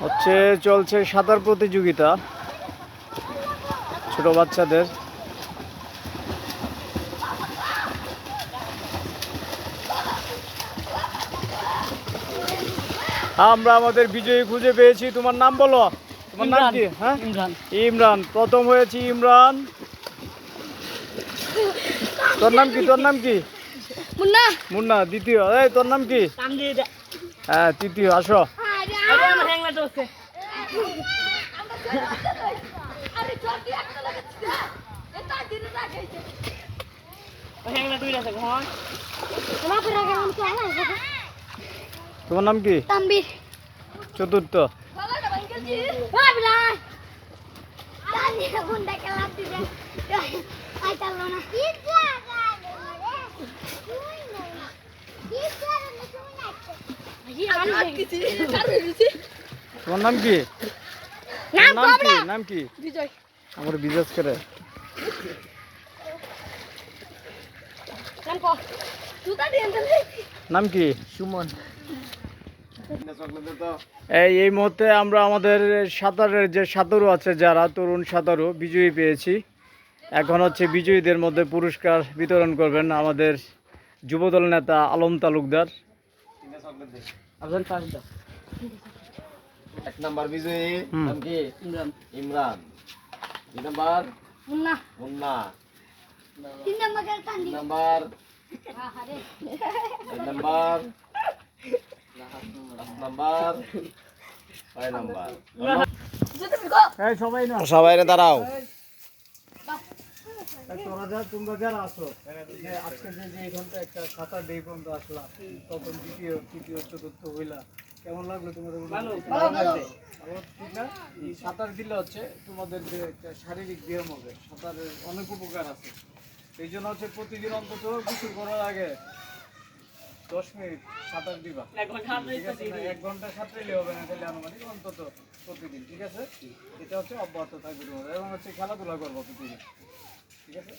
হচ্ছে চলছে সাঁতার প্রতিযোগিতা ছোট বাচ্চাদের। আমরা আমাদের বিজয়ী খুঁজে পেয়েছি। তোমার নাম বলো, তোমার নাম কি? হ্যাঁ, ইমরান। প্রথম হয়েছি ইমরান। তোর নাম কি? তোর নাম কি? মুন্না। মুন্না দ্বিতীয়। এই তোর নাম কি? হ্যাঁ তৃতীয়। আসো। তোমার নাম কি? চতুর্থ। তোমার নাম কি? নাম কি? বিজয়। আমার বিজয় করে। নাম কি? সুমন। এই মুহূর্তে আমরা আমাদের সাঁতারের যে সাঁতারু আছে, যারা তরুণ সাঁতারু, বিজয়ী পেয়েছি। এখন হচ্ছে বিজয়ীদের মধ্যে পুরস্কার বিতরণ করবেন আমাদের যুবদল নেতা আলম তালুকদার। এক নাম্বার বিজয়ী নাম কি? ইমরান। দুই নাম্বার মুন্না। তিন নাম্বার সবাই দাঁড়াও। তোমরা যারা আছো আজকে যে এখানটা একটা সাঁতার ডে পর্যন্ত আসলাম, তখন দ্বিতীয় তৃতীয় চতুর্থ হইলা, কেমন লাগলো তোমাদের? ঠিক না? সাঁতার দিলে হচ্ছে তোমাদের যে একটা শারীরিক ব্যায়াম হবে, সাঁতারের অনেক উপকার আছে। এই জন্য হচ্ছে প্রতিদিন অন্তত গোসল করার আগে 10 মিনিট সাঁতার দিবা। 1 ঘন্টা সাঁতরাইলে হবে না, তাহলে আনুমানিক অন্তত প্রতিদিন। ঠিক আছে? এটা হচ্ছে অব্যাহত থাকবে তোমাদের, এবং হচ্ছে খেলাধুলা করবো প্রতিদিন। ঠিক আছে?